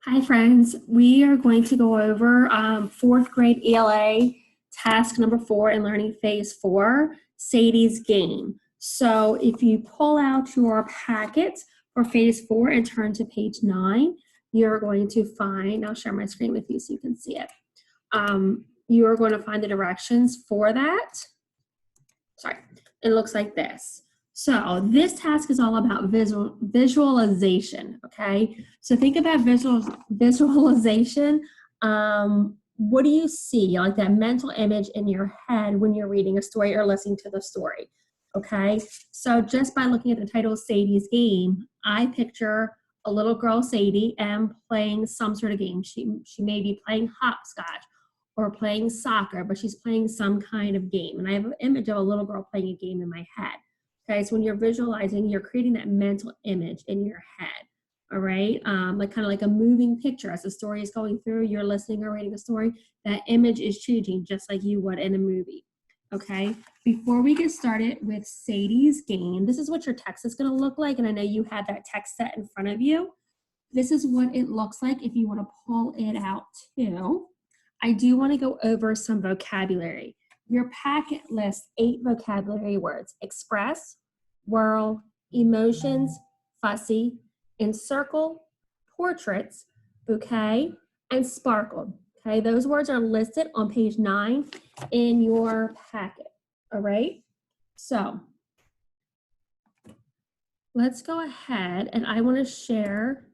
Hi, friends. We are going to go over fourth grade ELA task number 4 in learning phase 4, Sadie's game. So if you pull out your packet for phase 4 and turn to page 9, you're going to find, I'll share my screen with you so you can see it. You are going to find the directions for that. Sorry, it looks like this. So this task is all about visualization, okay? So think about visualization. What do you see, like that mental image in your head when you're reading a story or listening to the story, okay? So just by looking at the title Sadie's Game, I picture a little girl, Sadie, and playing some sort of game. She may be playing hopscotch or playing soccer, but she's playing some kind of game. And I have an image of a little girl playing a game in my head. Okay, so when you're visualizing, you're creating that mental image in your head. All right, like kind of like a moving picture as the story is going through, you're listening or reading a story, that image is changing just like you would in a movie. Okay, before we get started with Sadie's game, this is what your text is going to look like. And I know you have that text set in front of you. This is what it looks like if you want to pull it out too. I do want to go over some vocabulary. Your packet lists 8 vocabulary words: express, whirl, emotions, fussy, encircle, portraits, bouquet, and sparkle. Okay, those words are listed on page 9 in your packet. All right, so let's go ahead and I want to share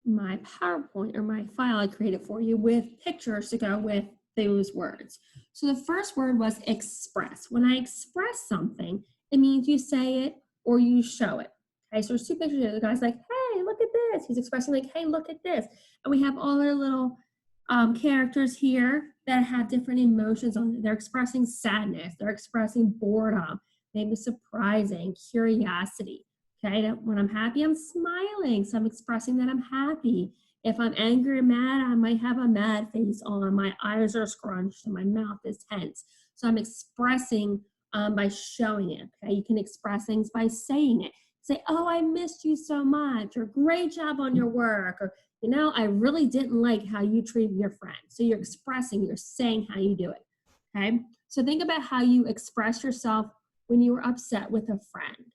my PowerPoint or my file I created for you with pictures to go with those words. So the first word was express. When I express something, it means you say it or you show it. Okay, so there's 2 pictures here. The guy's like, hey, look at this. He's expressing like, hey, look at this. And we have all our little characters here that have different emotions on it. They're expressing sadness. They're expressing boredom, maybe surprising, curiosity. Okay, when I'm happy, I'm smiling, so I'm expressing that I'm happy. If I'm angry or mad, I might have a mad face on. My eyes are scrunched and my mouth is tense. So I'm expressing by showing it. Okay, you can express things by saying it. Say, oh, I missed you so much, or great job on your work, or you know, I really didn't like how you treated your friend. So you're expressing, you're saying how you do it. Okay, so think about how you express yourself when you were upset with a friend.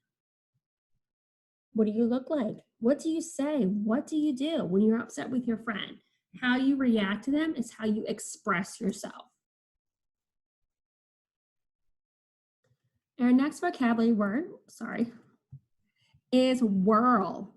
What do you look like? What do you say? What do you do when you're upset with your friend? How you react to them is how you express yourself. Our next vocabulary word, is whirl.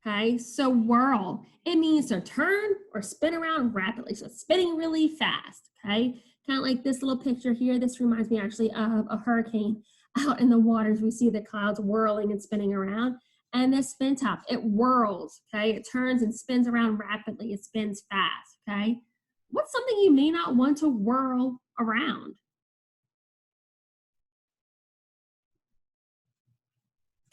Okay, so whirl, it means to turn or spin around rapidly. So spinning really fast, okay? Kind of like this little picture here. This reminds me actually of a hurricane out in the waters. We see the clouds whirling and spinning around. And this spin top, it whirls, okay? It turns and spins around rapidly. It spins fast, okay? What's something you may not want to whirl around?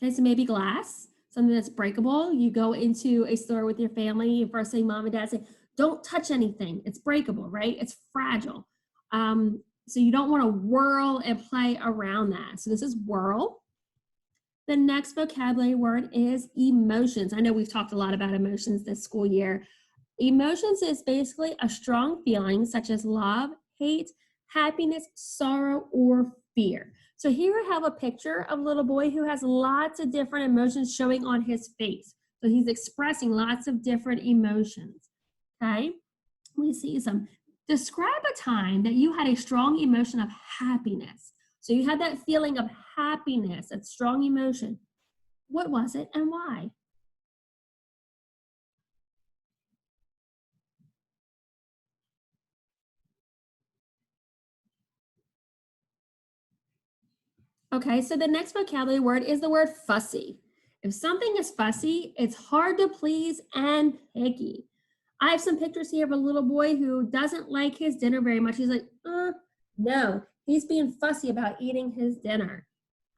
Okay, so maybe glass, something that's breakable. You go into a store with your family, first thing mom and dad say, don't touch anything. It's breakable, right? It's fragile. So you don't want to whirl and play around that. So this is whirl. The next vocabulary word is emotions. I know we've talked a lot about emotions this school year. Emotions is basically a strong feeling such as love, hate, happiness, sorrow, or fear. So here I have a picture of a little boy who has lots of different emotions showing on his face. So he's expressing lots of different emotions. Okay, we see some. Describe a time that you had a strong emotion of happiness. So you had that feeling of happiness, that strong emotion. What was it and why? Okay, so the next vocabulary word is the word fussy. If something is fussy, it's hard to please and picky. I have some pictures here of a little boy who doesn't like his dinner very much. He's like, no, he's being fussy about eating his dinner.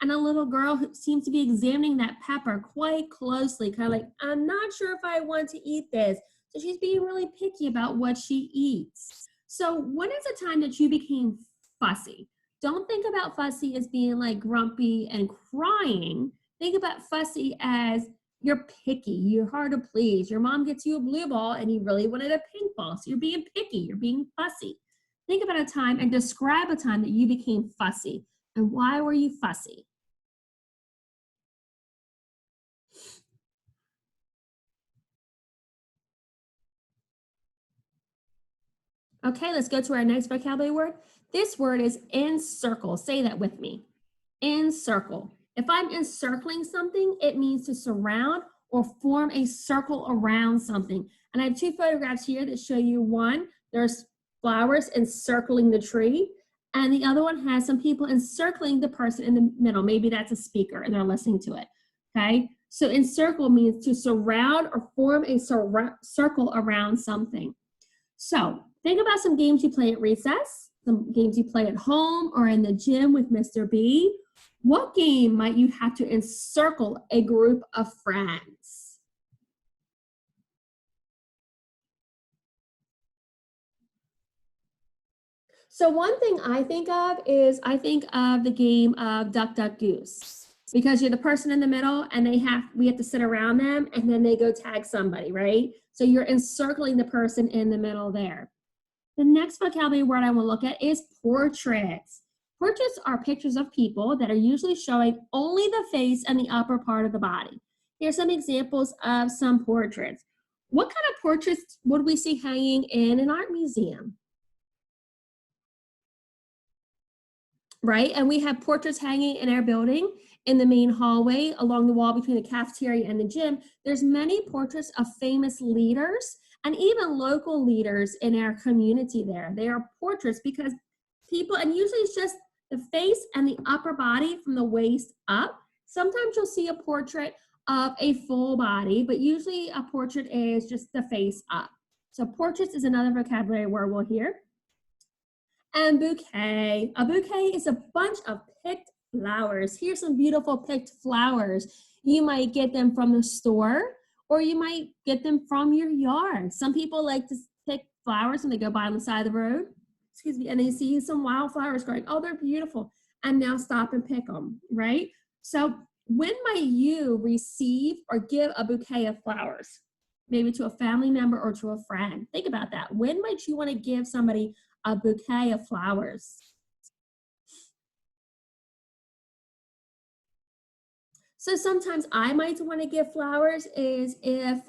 And a little girl who seems to be examining that pepper quite closely, kind of like, I'm not sure if I want to eat this. So she's being really picky about what she eats. So when is the time that you became fussy? Don't think about fussy as being like grumpy and crying. Think about fussy as You're picky. You're hard to please. Your mom gets you a blue ball and you really wanted a pink ball. So you're being picky. You're being fussy. Think about a time and describe a time that you became fussy. And why were you fussy? Okay, let's go to our next vocabulary word. This word is encircle. Say that with me. Encircle. If I'm encircling something, it means to surround or form a circle around something. And I have two photographs here that show you one, there's flowers encircling the tree, and the other one has some people encircling the person in the middle. Maybe that's a speaker and they're listening to it. Okay, so encircle means to surround or form a circle around something. So think about some games you play at recess, some games you play at home or in the gym with Mr. B. What game might you have to encircle a group of friends? So one thing I think of is I think of the game of Duck, Duck, Goose. Because you're the person in the middle and we have to sit around them and then they go tag somebody, right? So you're encircling the person in the middle there. The next vocabulary word I will look at is portraits. Portraits are pictures of people that are usually showing only the face and the upper part of the body. Here are some examples of some portraits. What kind of portraits would we see hanging in an art museum? Right? And we have portraits hanging in our building in the main hallway along the wall between the cafeteria and the gym. There's many portraits of famous leaders and even local leaders in our community there. They are portraits because people, and usually it's just the face and the upper body from the waist up. Sometimes you'll see a portrait of a full body, but usually a portrait is just the face up. So portraits is another vocabulary word we'll hear. And bouquet. A bouquet is a bunch of picked flowers. Here's some beautiful picked flowers. You might get them from the store or you might get them from your yard. Some people like to pick flowers when they go by on the side of the road, excuse me, and they see some wildflowers growing. Oh, they're beautiful. And now stop and pick them, right? So when might you receive or give a bouquet of flowers? Maybe to a family member or to a friend. Think about that. When might you want to give somebody a bouquet of flowers? So sometimes I might want to give flowers is if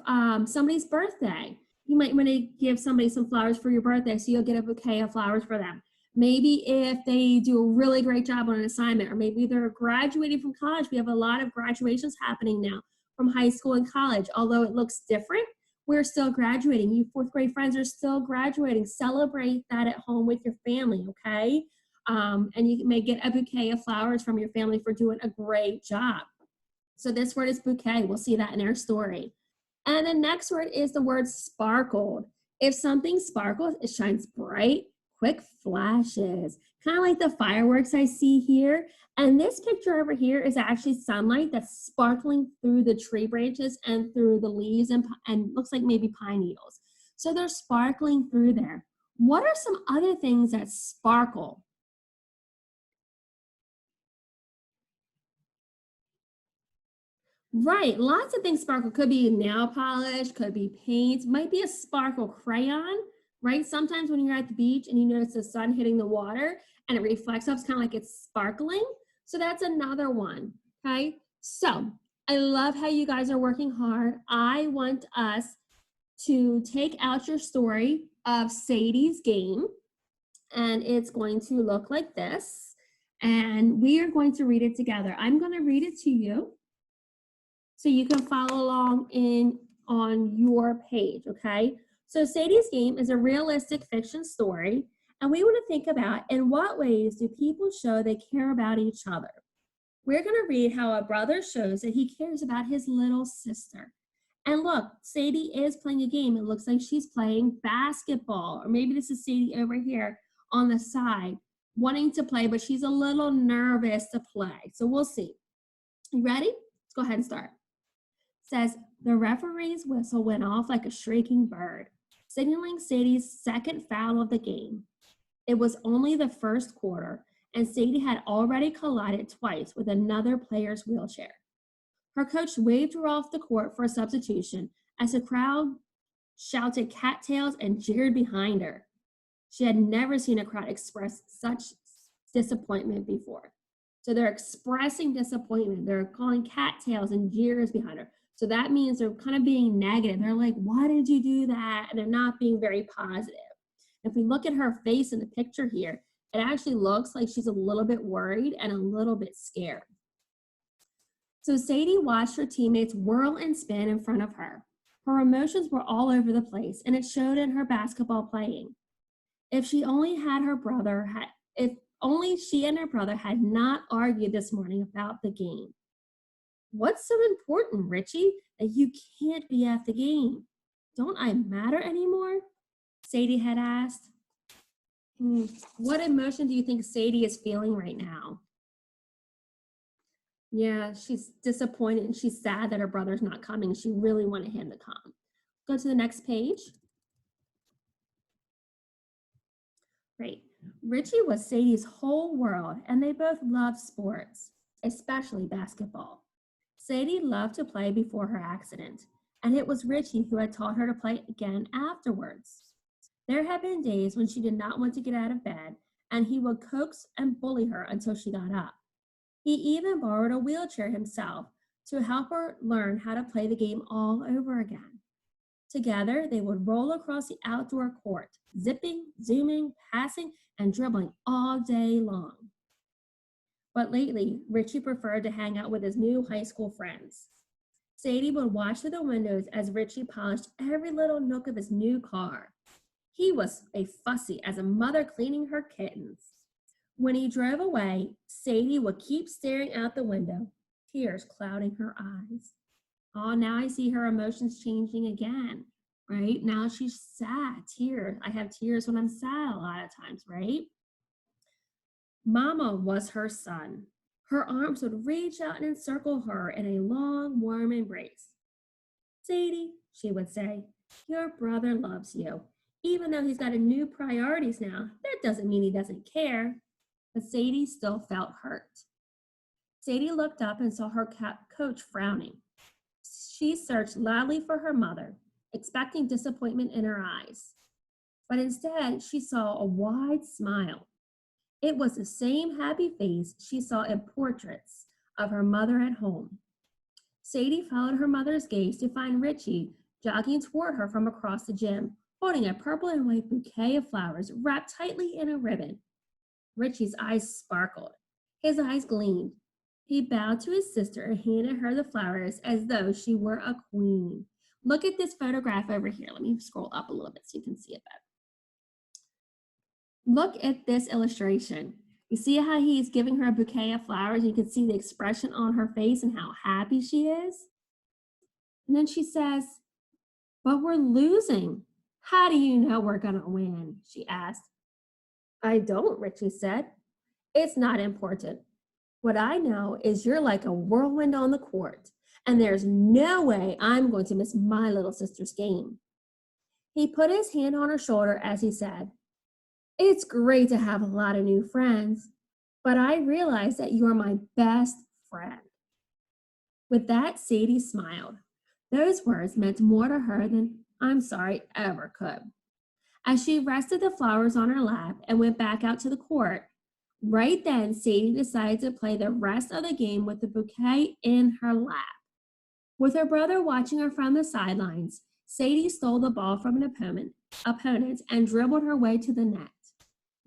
somebody's birthday. You might want to give somebody some flowers for your birthday, so you'll get a bouquet of flowers for them. Maybe if they do a really great job on an assignment, or maybe they're graduating from college. We have a lot of graduations happening now from high school and college. Although it looks different, we're still graduating. You fourth grade friends are still graduating. Celebrate that at home with your family, okay? And you may get a bouquet of flowers from your family for doing a great job. So this word is bouquet. We'll see that in our story. And the next word is the word sparkled. If something sparkles, it shines bright, quick flashes, kind of like the fireworks I see here. And this picture over here is actually sunlight that's sparkling through the tree branches and through the leaves and looks like maybe pine needles. So they're sparkling through there. What are some other things that sparkle? Right, lots of things sparkle. Could be nail polish, could be paint, might be a sparkle crayon, right? Sometimes when you're at the beach and you notice the sun hitting the water and it reflects off, it's kind of like it's sparkling. So that's another one, okay? So I love how you guys are working hard. I want us to take out your story of Sadie's game, and it's going to look like this. And we are going to read it together. I'm going to read it to you, so you can follow along on your page, okay? So Sadie's Game is a realistic fiction story, and we want to think about in what ways do people show they care about each other. We're going to read how a brother shows that he cares about his little sister. And look, Sadie is playing a game. It looks like she's playing basketball, or maybe this is Sadie over here on the side wanting to play, but she's a little nervous to play. So we'll see. You ready? Let's go ahead and start. Says, the referee's whistle went off like a shrieking bird, signaling Sadie's second foul of the game. It was only the first quarter, and Sadie had already collided twice with another player's wheelchair. Her coach waved her off the court for a substitution as the crowd shouted cattails and jeered behind her. She had never seen a crowd express such disappointment before. So they're expressing disappointment. They're calling cattails and jeers behind her. So that means they're kind of being negative. They're like, why did you do that? And they're not being very positive. If we look at her face in the picture here, it actually looks like she's a little bit worried and a little bit scared. So Sadie watched her teammates whirl and spin in front of her. Her emotions were all over the place, and it showed in her basketball playing. If only she and her brother had not argued this morning about the game. What's so important, Richie, that you can't be at the game? Don't I matter anymore? Sadie had asked. What emotion do you think Sadie is feeling right now? Yeah, she's disappointed and she's sad that her brother's not coming. She really wanted him to come. Go to the next page. Great. Richie was Sadie's whole world, and they both loved sports, especially basketball. Sadie loved to play before her accident, and it was Richie who had taught her to play again afterwards. There had been days when she did not want to get out of bed, and he would coax and bully her until she got up. He even borrowed a wheelchair himself to help her learn how to play the game all over again. Together, they would roll across the outdoor court, zipping, zooming, passing, and dribbling all day long. But lately, Richie preferred to hang out with his new high school friends. Sadie would watch through the windows as Richie polished every little nook of his new car. He was a fussy as a mother cleaning her kittens. When he drove away, Sadie would keep staring out the window, tears clouding her eyes. Oh, now I see her emotions changing again, right? Now she's sad, tears. I have tears when I'm sad a lot of times, right? Mama was her sun. Her arms would reach out and encircle her in a long, warm embrace. Sadie, she would say, your brother loves you. Even though he's got a new priorities now, that doesn't mean he doesn't care. But Sadie still felt hurt. Sadie looked up and saw her coach frowning. She searched loudly for her mother, expecting disappointment in her eyes. But instead, she saw a wide smile. It was the same happy face she saw in portraits of her mother at home. Sadie followed her mother's gaze to find Richie jogging toward her from across the gym, holding a purple and white bouquet of flowers wrapped tightly in a ribbon. Richie's eyes sparkled. His eyes gleamed. He bowed to his sister and handed her the flowers as though she were a queen. Look at this photograph over here. Let me scroll up a little bit so you can see it better. Look at this illustration. You see how he's giving her a bouquet of flowers? You can see the expression on her face and how happy she is. And then she says, but we're losing. How do you know we're going to win? She asked. I don't, Richie said. It's not important. What I know is you're like a whirlwind on the court, and there's no way I'm going to miss my little sister's game. He put his hand on her shoulder as he said, it's great to have a lot of new friends, but I realize that you're my best friend. With that, Sadie smiled. Those words meant more to her than I'm sorry ever could. As she rested the flowers on her lap and went back out to the court, right then Sadie decided to play the rest of the game with the bouquet in her lap. With her brother watching her from the sidelines, Sadie stole the ball from an opponent and dribbled her way to the net,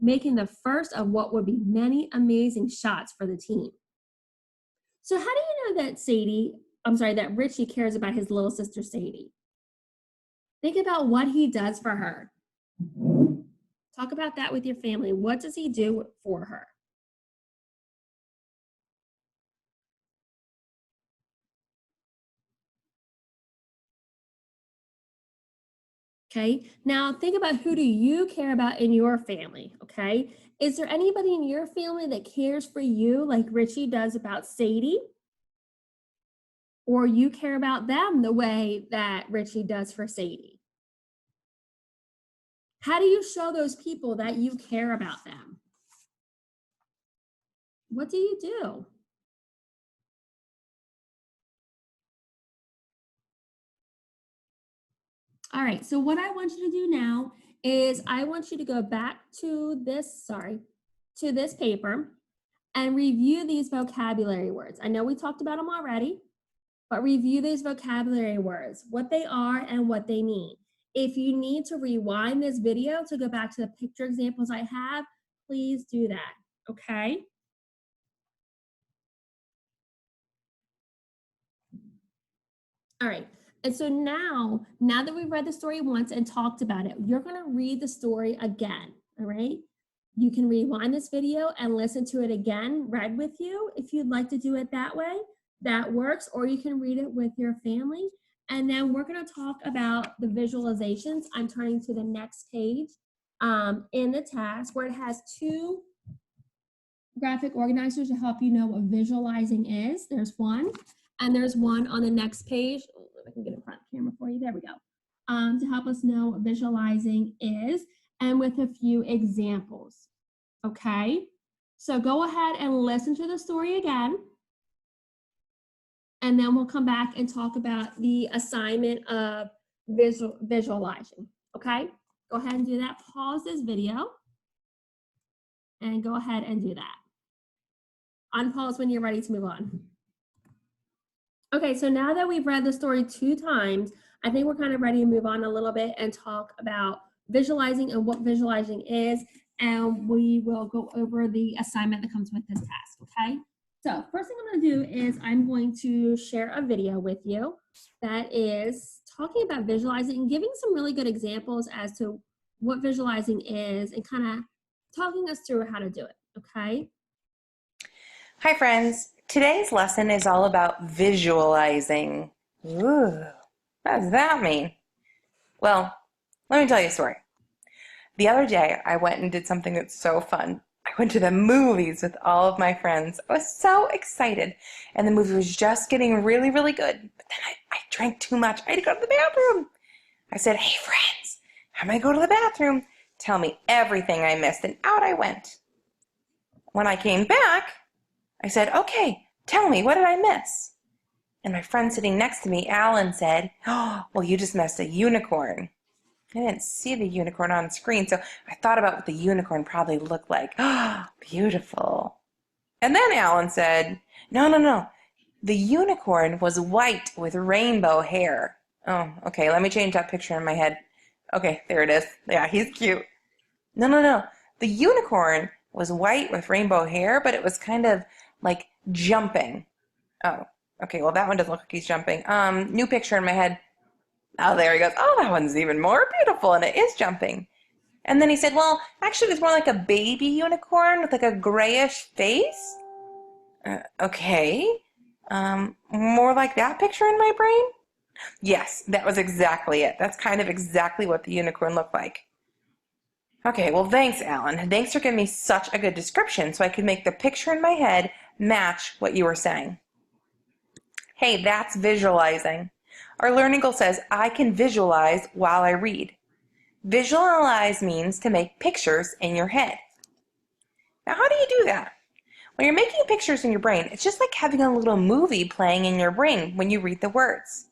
making the first of what would be many amazing shots for the team. So how do you know that Richie cares about his little sister Sadie? Think about what he does for her. Talk about that with your family. What does he do for her? Okay, now think about who do you care about in your family, okay? Is there anybody in your family that cares for you like Richie does about Sadie? Or you care about them the way that Richie does for Sadie? How do you show those people that you care about them? What do you do? All right, so what I want you to do now is I want you to go back to to this paper and review these vocabulary words. I know we talked about them already, but review these vocabulary words, what they are and what they mean. If you need to rewind this video to go back to the picture examples I have, please do that, okay? All right, and so now that we've read the story once and talked about it, you're gonna read the story again, all right? You can rewind this video and listen to it again, read with you. If you'd like to do it that way, that works, or you can read it with your family. And then we're gonna talk about the visualizations. I'm turning to the next page in the task where it has two graphic organizers to help you know what visualizing is. There's one, and there's one on the next page. Oh, I can get in front of the camera for you. There we go. To help us know what visualizing is, and with a few examples. Okay, so go ahead and listen to the story again, and then we'll come back and talk about the assignment of visualizing. Okay, go ahead and do that. Pause this video and go ahead and do that. Unpause when you're ready to move on. Okay, so now that we've read the story 2 times, I think we're kind of ready to move on a little bit and talk about visualizing and what visualizing is, and we will go over the assignment that comes with this task, okay? So first thing I'm gonna do is I'm going to share a video with you that is talking about visualizing and giving some really good examples as to what visualizing is and kind of talking us through how to do it, okay? Hi friends, today's lesson is all about visualizing. Ooh, what does that mean? Well, let me tell you a story. The other day I went and did something that's so fun. I went to the movies with all of my friends. I was so excited, and the movie was just getting really, really good. But then I drank too much. I had to go to the bathroom. I said, hey friends, I'm gonna go to the bathroom. Tell me everything I missed, and out I went. When I came back, I said, okay, tell me, what did I miss? And my friend sitting next to me, Alan, said, oh, well, you just missed a unicorn. I didn't see the unicorn on screen, so I thought about what the unicorn probably looked like. Oh, beautiful. And then Alan said, no. The unicorn was white with rainbow hair. Oh, okay, let me change that picture in my head. Okay, there it is. Yeah, he's cute. No. The unicorn was white with rainbow hair, but it was kind of like jumping. Oh, okay, well that one doesn't look like he's jumping. New picture in my head. Oh, there he goes. Oh, that one's even more beautiful, and it is jumping. And then he said, well, actually it's more like a baby unicorn with like a grayish face. Okay. More like that picture in my brain? Yes, that was exactly it. That's kind of exactly what the unicorn looked like. Okay, well, thanks, Alan. Thanks for giving me such a good description so I could make the picture in my head match what you were saying. Hey, that's visualizing. Our learning goal says, I can visualize while I read. Visualize means to make pictures in your head. Now, how do you do that? When you're making pictures in your brain, it's just like having a little movie playing in your brain when you read the words.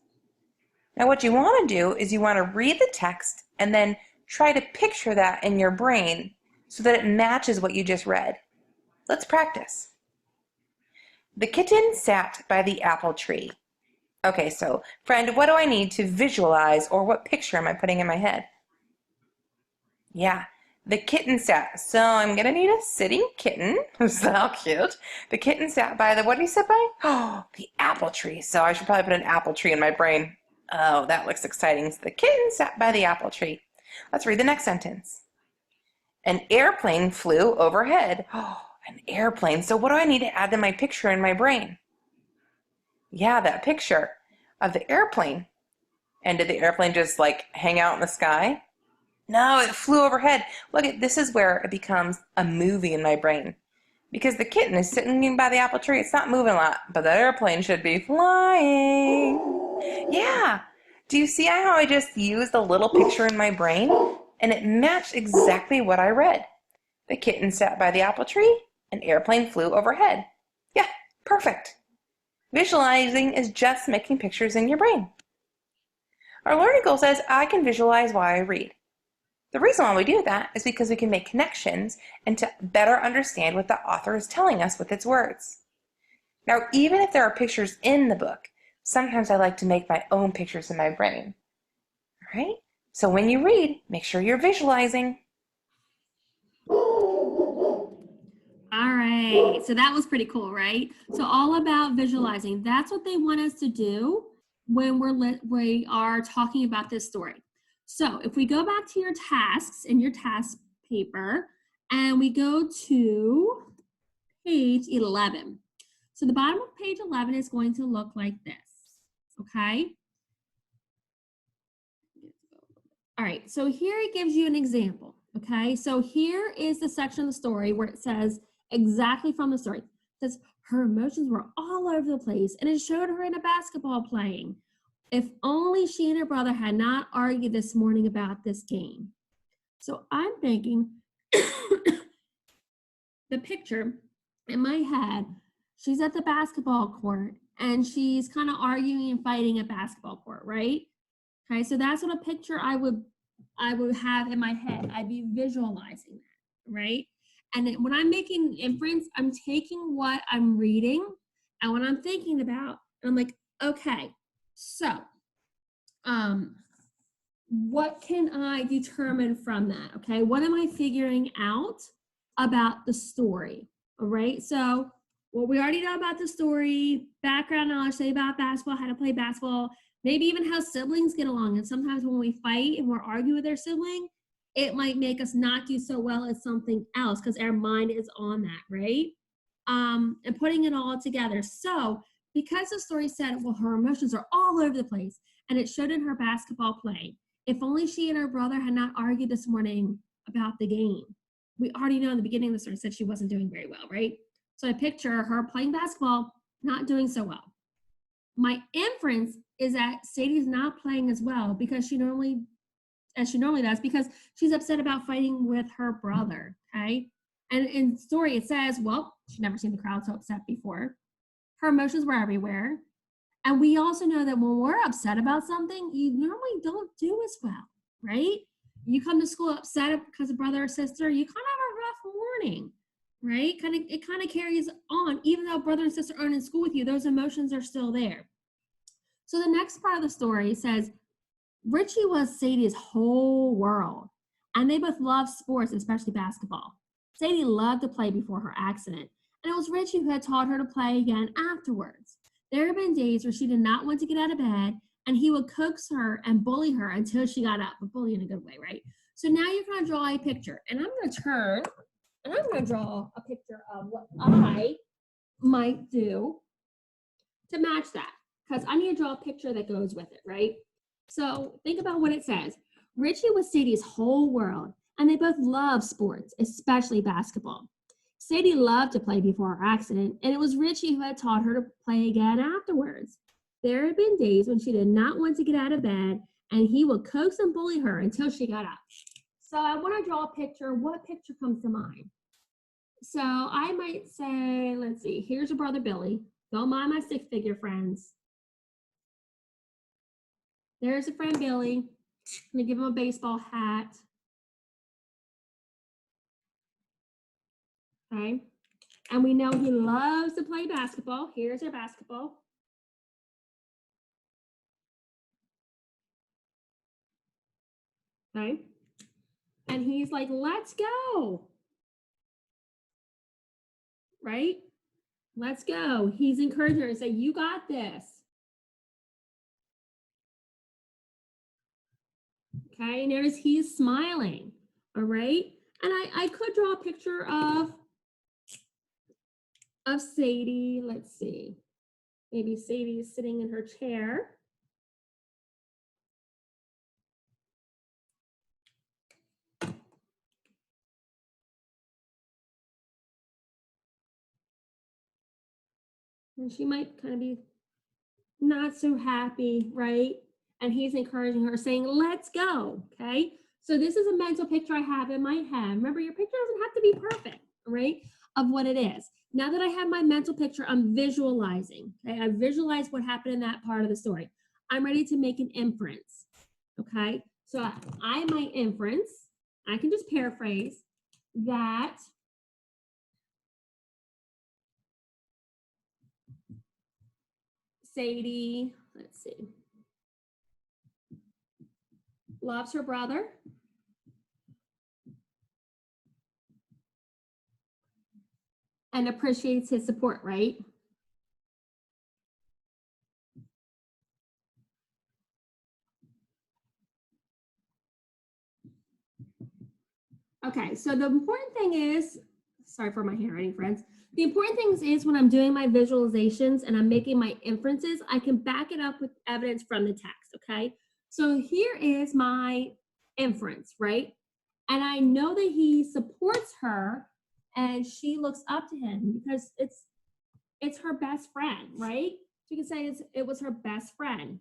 Now, what you want to do is you want to read the text and then try to picture that in your brain so that it matches what you just read. Let's practice. The kitten sat by the apple tree. Okay, so friend, what do I need to visualize, or what picture am I putting in my head? Yeah, the kitten sat. So I'm gonna need a sitting kitten. So cute. The kitten sat by the, what did he sit by? Oh, the apple tree. So I should probably put an apple tree in my brain. Oh, that looks exciting. So the kitten sat by the apple tree. Let's read the next sentence. An airplane flew overhead. Oh, an airplane. So what do I need to add to my picture in my brain? Yeah, that picture of the airplane. And did the airplane just like hang out in the sky? No, it flew overhead. Look, this is where it becomes a movie in my brain. Because the kitten is sitting by the apple tree. It's not moving a lot, but the airplane should be flying. Yeah. Do you see how I just used a little picture in my brain? And it matched exactly what I read. The kitten sat by the apple tree. An airplane flew overhead. Yeah, perfect. Visualizing is just making pictures in your brain. Our learning goal says, I can visualize why I read. The reason why we do that is because we can make connections and to better understand what the author is telling us with its words. Now, even if there are pictures in the book, sometimes I like to make my own pictures in my brain. All right? So when you read, make sure you're visualizing. All right, so that was pretty cool, right? So all about visualizing. That's what they want us to do when we are talking about this story. So if we go back to your tasks in your task paper and we go to page 11. So the bottom of page 11 is going to look like this, okay? All right, so here it gives you an example, okay? So here is the section of the story where it says exactly from the story. It says her emotions were all over the place and it showed her in a basketball playing. If only she and her brother had not argued this morning about this game. So I'm thinking the picture in my head, she's at the basketball court and she's kind of arguing and fighting at basketball court, right? Okay, so that's what a picture I would have in my head. I'd be visualizing that, right? And then when I'm making inference, I'm taking what I'm reading and what I'm thinking about, and I'm like, okay, so what can I determine from that? Okay, what am I figuring out about the story? All right, so what we already know about the story, background knowledge, say about basketball, how to play basketball, maybe even how siblings get along. And sometimes when we fight and we're arguing with our sibling, it might make us not do so well as something else because our mind is on that, right? And putting it all together. So because the story said, well, her emotions are all over the place and it showed in her basketball play. If only she and her brother had not argued this morning about the game. We already know in the beginning of the story said she wasn't doing very well, right? So I picture her playing basketball, not doing so well. My inference is that Sadie's not playing as well because she normally does because she's upset about fighting with her brother, okay? And in the story it says, well, she'd never seen the crowd so upset before. Her emotions were everywhere. And we also know that when we're upset about something, you normally don't do as well, right? You come to school upset because of brother or sister, you kind of have a rough morning, right? It kind of carries on. Even though brother and sister aren't in school with you, those emotions are still there. So the next part of the story says, Richie was Sadie's whole world, and they both loved sports, especially basketball. Sadie loved to play before her accident, and it was Richie who had taught her to play again afterwards. There had been days where she did not want to get out of bed, and he would coax her and bully her until she got up, but bully in a good way, right? So now you're going to draw a picture, and I'm going to turn, and I'm going to draw a picture of what I might do to match that, because I need to draw a picture that goes with it, right? So think about what it says. Richie was Sadie's whole world, and they both loved sports, especially basketball. Sadie loved to play before her accident, and it was Richie who had taught her to play again afterwards. There had been days when she did not want to get out of bed, and he would coax and bully her until she got up. So I want to draw a picture. What picture comes to mind? So I might say, let's see, here's your brother Billy. Don't mind my stick-figure friends. There's a friend Billy. I'm gonna give him a baseball hat. Okay. And we know he loves to play basketball. Here's our basketball. Okay. And he's like, let's go. Right? Let's go. He's encouraging her and say, you got this. Okay. Notice he's smiling. All right. And I could draw a picture of Sadie. Let's see. Maybe Sadie is sitting in her chair. And she might kind of be not so happy, right? And he's encouraging her, saying, let's go, okay? So this is a mental picture I have in my head. Remember, your picture doesn't have to be perfect, right, of what it is. Now that I have my mental picture, I'm visualizing, okay? I visualize what happened in that part of the story. I'm ready to make an inference. okay? So I might inference, I can just paraphrase that Sadie, let's see, loves her brother and appreciates his support, right? Okay, so the important thing is, sorry for my handwriting, friends. The important thing is when I'm doing my visualizations and I'm making my inferences, I can back it up with evidence from the text, okay? So here is my inference, right? And I know that he supports her and she looks up to him because it's her best friend, right? So you can say it was her best friend.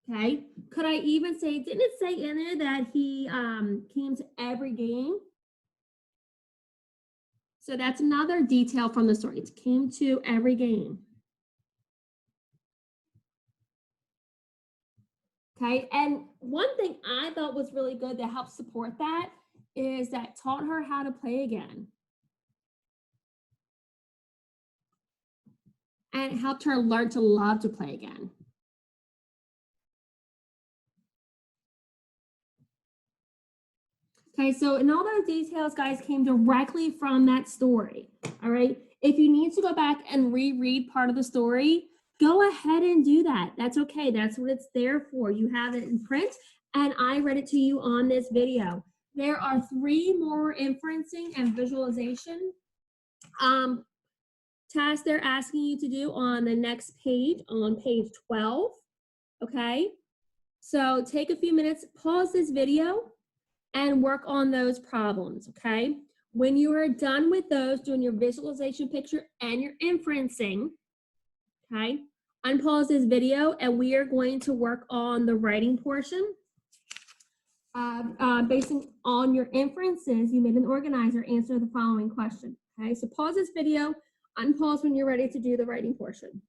Okay. Could I even say, didn't it say in there that he came to every game? So that's another detail from the story. It came to every game. Okay. And one thing I thought was really good that helped support that is that taught her how to play again. And it helped her learn to love to play again. Okay, so and all those details, guys, came directly from that story. All right. If you need to go back and reread part of the story, go ahead and do that. That's okay. That's what it's there for. You have it in print, and I read it to you on this video. There are 3 more inferencing and visualization tasks they're asking you to do on the next page, on page 12. Okay. So take a few minutes, pause this video, and work on those problems, okay? When you are done with those, doing your visualization picture and your inferencing, okay, unpause this video and we are going to work on the writing portion. Basing on your inferences, you made an organizer, answer the following question, okay? So pause this video, unpause when you're ready to do the writing portion.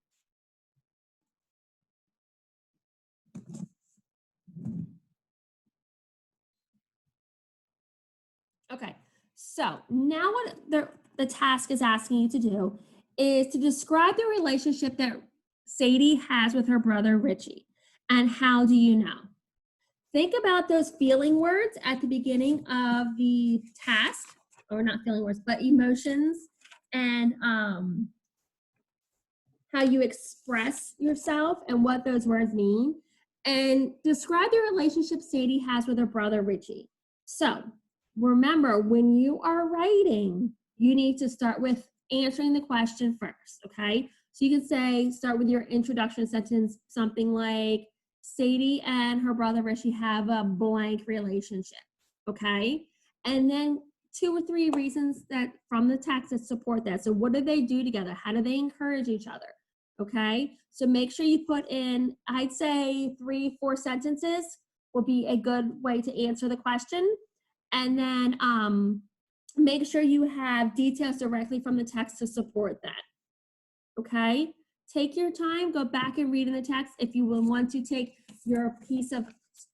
Okay, so now what the task is asking you to do is to describe the relationship that Sadie has with her brother Richie. And how do you know? Think about those feeling words at the beginning of the task, or not feeling words, but emotions and how you express yourself and what those words mean. And describe the relationship Sadie has with her brother Richie. So remember, when you are writing, you need to start with answering the question first, okay? So you can say, start with your introduction sentence, something like, Sadie and her brother Richie have a blank relationship, okay? And then 2 or 3 reasons that from the text that support that. So what do they do together? How do they encourage each other? Okay, so make sure you put in, I'd say 3-4 sentences will be a good way to answer the question. And then make sure you have details directly from the text to support that. Okay, take your time, go back and read in the text. If you will want to take your piece of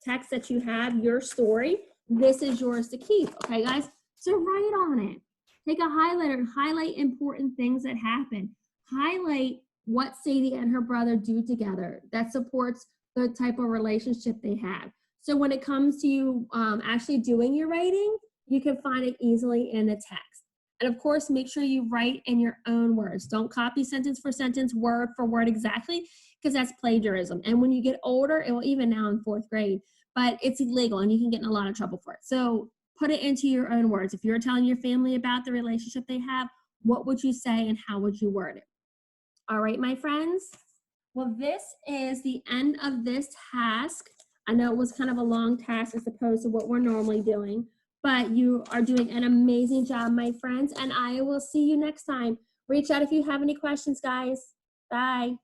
text that you have, your story, this is yours to keep. Okay, guys, so write on it. Take a highlighter and highlight important things that happen. Highlight what Sadie and her brother do together that supports the type of relationship they have. So when it comes to you actually doing your writing, you can find it easily in the text. And of course, make sure you write in your own words. Don't copy sentence for sentence, word for word exactly, because that's plagiarism. And when you get older, well, even now in 4th grade, but it's illegal and you can get in a lot of trouble for it. So put it into your own words. If you're telling your family about the relationship they have, what would you say and how would you word it? All right, my friends. Well, this is the end of this task. I know it was kind of a long task as opposed to what we're normally doing, but you are doing an amazing job, my friends, and I will see you next time. Reach out if you have any questions, guys. Bye.